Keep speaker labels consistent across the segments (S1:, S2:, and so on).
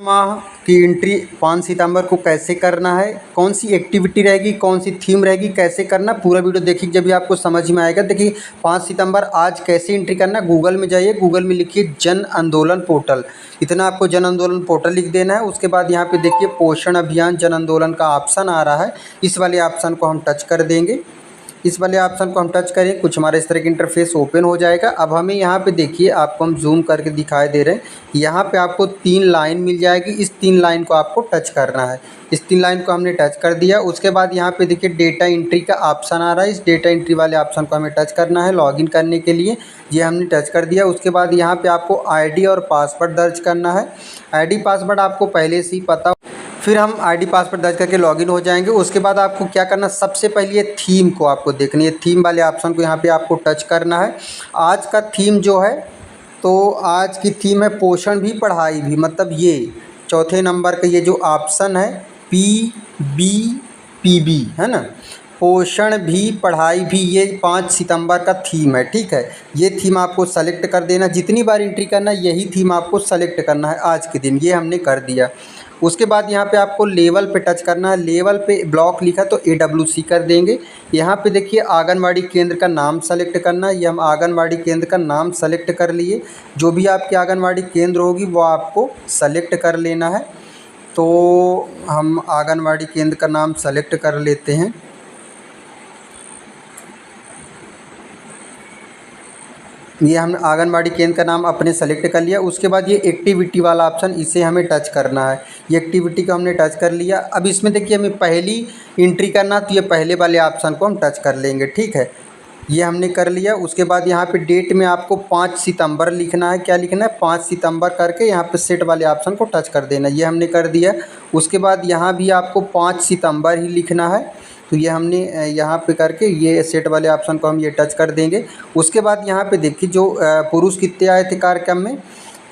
S1: माह की एंट्री 5 सितंबर को कैसे करना है, कौन सी एक्टिविटी रहेगी, कौन सी थीम रहेगी, कैसे करना, पूरा वीडियो देखिए जब भी आपको समझ में आएगा। देखिए 5 सितंबर आज कैसे एंट्री करना, गूगल में जाइए, गूगल में लिखिए जन आंदोलन पोर्टल, इतना आपको जन आंदोलन पोर्टल लिख देना है। उसके बाद यहाँ पे देखिए पोषण अभियान जन आंदोलन का ऑप्शन आ रहा है, इस वाले ऑप्शन को हम टच कर देंगे। इस वाले ऑप्शन को हम टच करें, कुछ हमारे इस तरह का इंटरफेस ओपन हो जाएगा। अब हमें यहाँ पे देखिए, आपको हम जूम करके दिखाई दे रहे हैं, यहाँ पे आपको 3 लाइन मिल जाएगी। इस 3 लाइन को आपको टच करना है। इस 3 लाइन को हमने टच कर दिया। उसके बाद यहाँ पे देखिए डेटा एंट्री का ऑप्शन आ रहा है, इस डेटा एंट्री वाले ऑप्शन को हमें टच करना है लॉगिन करने के लिए। ये हमने टच कर दिया। उसके बाद यहाँ पे आपको आईडी और पासवर्ड दर्ज करना है। आईडी पासवर्ड आपको पहले से ही पता, फिर हम आईडी पासवर्ड दर्ज करके लॉगिन हो जाएंगे। उसके बाद आपको क्या करना, सबसे पहले ये थीम को आपको देखनी है, थीम वाले ऑप्शन को यहाँ पे आपको टच करना है। आज का थीम जो है, तो आज की थीम है पोषण भी पढ़ाई भी, मतलब ये चौथे नंबर का ये जो ऑप्शन है PBPB है ना, पोषण भी पढ़ाई भी, ये 5 सितंबर का थीम है। ठीक है, ये थीम आपको सेलेक्ट कर देना, जितनी बार एंट्री करना यही थीम आपको सेलेक्ट करना है आज के दिन। ये हमने कर दिया। उसके बाद यहाँ पे आपको लेवल पे टच करना है। लेवल पे ब्लॉक लिखा तो AWC कर देंगे। यहाँ पे देखिए आंगनवाड़ी केंद्र का नाम सेलेक्ट करना है। ये हम आंगनवाड़ी केंद्र का नाम सेलेक्ट कर लिए। जो भी आपकी आंगनवाड़ी केंद्र होगी वो आपको सेलेक्ट कर लेना है। तो हम आंगनवाड़ी केंद्र का नाम सेलेक्ट कर लेते हैं। ये हमने आंगनवाड़ी केंद्र का नाम अपने सेलेक्ट कर लिया। उसके बाद ये एक्टिविटी वाला ऑप्शन, इसे हमें टच करना है। ये एक्टिविटी को हमने टच कर लिया। अब इसमें देखिए हमें पहली एंट्री करना, तो ये पहले वाले ऑप्शन को हम टच कर लेंगे। ठीक है, ये हमने कर लिया। उसके बाद यहाँ पे डेट में आपको 5 सितंबर लिखना है। क्या लिखना है, 5 सितंबर करके यहाँ पे सेट वाले ऑप्शन को टच कर देना। ये हमने कर दिया। उसके बाद यहाँ भी आपको 5 सितंबर ही लिखना है, तो ये हमने यहाँ पे करके ये सेट वाले ऑप्शन को हम ये टच कर देंगे। उसके बाद यहाँ पे देखिए जो पुरुष कितने आए थे कार्यक्रम में,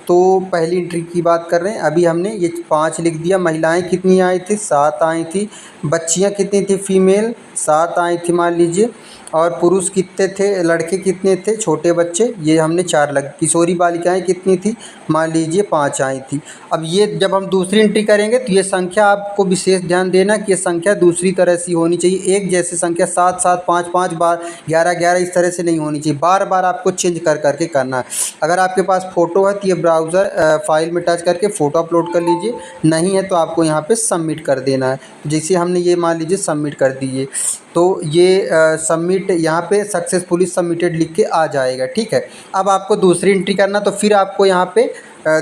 S1: तो पहली एंट्री की बात कर रहे हैं। अभी हमने ये 5 लिख दिया। महिलाएं कितनी आई थी, 7 आई थी। बच्चियां कितनी थी, फीमेल 7 आई थी मान लीजिए। और पुरुष कितने थे, लड़के कितने थे, छोटे बच्चे, ये हमने 4 लग। किशोरी बालिकाएं कितनी थी, मान लीजिए 5 आई थी। अब ये जब हम दूसरी एंट्री करेंगे तो ये संख्या आपको विशेष ध्यान देना कि ये संख्या दूसरी तरह से होनी चाहिए। एक जैसे संख्या 7 7 5 5 बार 11 11 इस तरह से नहीं होनी चाहिए। बार बार आपको चेंज कर करके करना है। अगर आपके पास फ़ोटो है तो ये ब्राउज़र फाइल में टच करके फ़ोटो अपलोड कर लीजिए, नहीं है तो आपको यहाँ पे सबमिट कर देना है। जैसे हमने ये मान लीजिए सबमिट कर दीजिए, तो ये सबमिट यहाँ पे सक्सेसफुली सबमिटेड लिख के आ जाएगा। ठीक है, अब आपको दूसरी एंट्री करना, तो फिर आपको यहाँ पे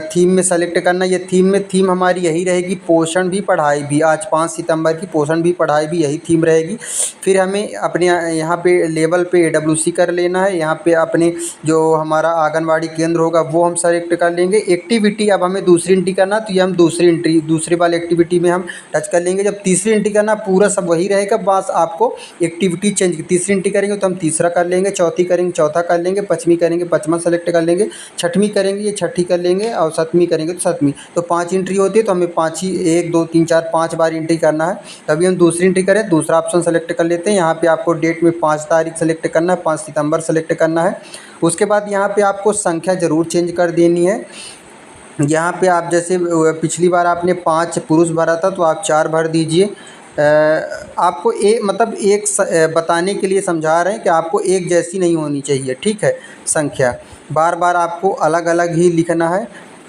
S1: थीम में सेलेक्ट करना। ये थीम हमारी यही रहेगी, पोषण भी पढ़ाई भी। आज 5 सितंबर की पोषण भी पढ़ाई भी यही थीम रहेगी। फिर हमें अपने यहाँ पे लेवल पे AWC कर लेना है। यहाँ पे अपने जो हमारा आंगनवाड़ी केंद्र होगा वो हम सेलेक्ट कर लेंगे। एक्टिविटी अब हमें दूसरी एंट्री करना, तो ये हम दूसरे वाले एक्टिविटी में हम टच कर लेंगे। जब तीसरी एंट्री करना पूरा सब वही रहेगा, बस आपको एक्टिविटी चेंज, तीसरी एंट्री करेंगे तो हम तीसरा कर लेंगे, चौथी करेंगे चौथा कर लेंगे, पाँचवीं करेंगे पाँचवा सेलेक्ट कर लेंगे, छठवीं करेंगे ये छठी कर लेंगे, और 7वीं करेंगे तो 7वीं। तो 5 एंट्री होती है, तो हमें 5 ही 1 2 3 4 5 बार एंट्री करना है। तभी हम दूसरी एंट्री करें, दूसरा ऑप्शन सेलेक्ट कर लेते हैं। यहाँ पे आपको डेट में 5 तारीख सेलेक्ट करना है, 5 सितंबर सेलेक्ट करना है। उसके बाद यहाँ पे आपको संख्या ज़रूर चेंज कर देनी है। यहाँ पे आप जैसे पिछली बार आपने 5 पुरुष भरा था, तो आप 4 भर दीजिए। आपको मतलब एक बताने के लिए समझा रहे हैं कि आपको एक जैसी नहीं होनी चाहिए। ठीक है, संख्या बार बार आपको अलग अलग ही लिखना है।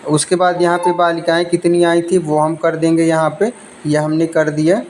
S1: उसके बाद यहाँ पे बालिकाएं कितनी आई थी वो हम कर देंगे, यहाँ पे यह हमने कर दिया।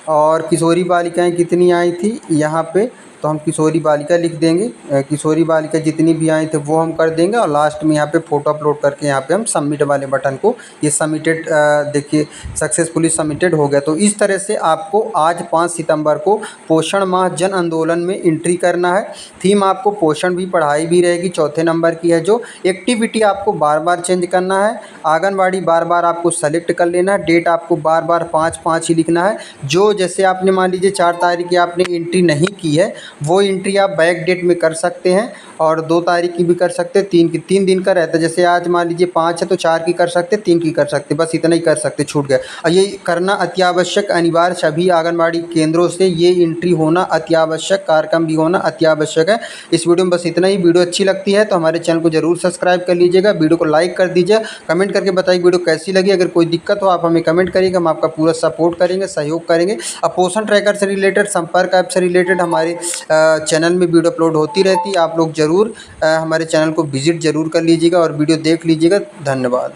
S1: और किशोरी बालिकाएं कितनी आई थी यहाँ पे, तो हम किशोरी बालिका लिख देंगे। किशोरी बालिका जितनी भी आई थे वो हम कर देंगे। और लास्ट में यहाँ पे फ़ोटो अपलोड करके यहाँ पे हम सबमिट वाले बटन को, ये सबमिटेड देखिए सक्सेसफुली सबमिटेड हो गया। तो इस तरह से आपको आज 5 सितंबर को पोषण माह जन आंदोलन में एंट्री करना है। थीम आपको पोषण भी पढ़ाई भी रहेगी, चौथे नंबर की है। जो एक्टिविटी आपको बार बार चेंज करना है, आंगनवाड़ी बार बार आपको सेलेक्ट कर लेना है, डेट आपको बार बार 5 ही लिखना है। जो जैसे आपने मान लीजिए 4 तारीख की आपने एंट्री नहीं की है, वो एंट्री आप बैक डेट में कर सकते हैं। और 2 तारीख की भी कर सकते, 3 दिन का रहता है। जैसे आज मान लीजिए 5 है तो 4 की कर सकते, 3 की कर सकते, बस इतना ही कर सकते, छूट गया। और ये करना अत्यावश्यक अनिवार्य, सभी आंगनबाड़ी केंद्रों से ये एंट्री होना अत्यावश्यक, कार्यक्रम भी होना अत्यावश्यक है। इस वीडियो में बस इतना ही। वीडियो अच्छी लगती है तो हमारे चैनल को जरूर सब्सक्राइब कर लीजिएगा, वीडियो को लाइक कर दीजिए, कमेंट करके बताइए वीडियो कैसी लगी। अगर कोई दिक्कत हो आप हमें कमेंट करिएगा, हम आपका पूरा सपोर्ट करेंगे, सहयोग करेंगे। अब पोषण ट्रैकर से रिलेटेड, संपर्क ऐप से रिलेटेड हमारे चैनल में वीडियो अपलोड होती रहती है। आप लोग ज़रूर हमारे चैनल को विजिट ज़रूर कर लीजिएगा और वीडियो देख लीजिएगा। धन्यवाद।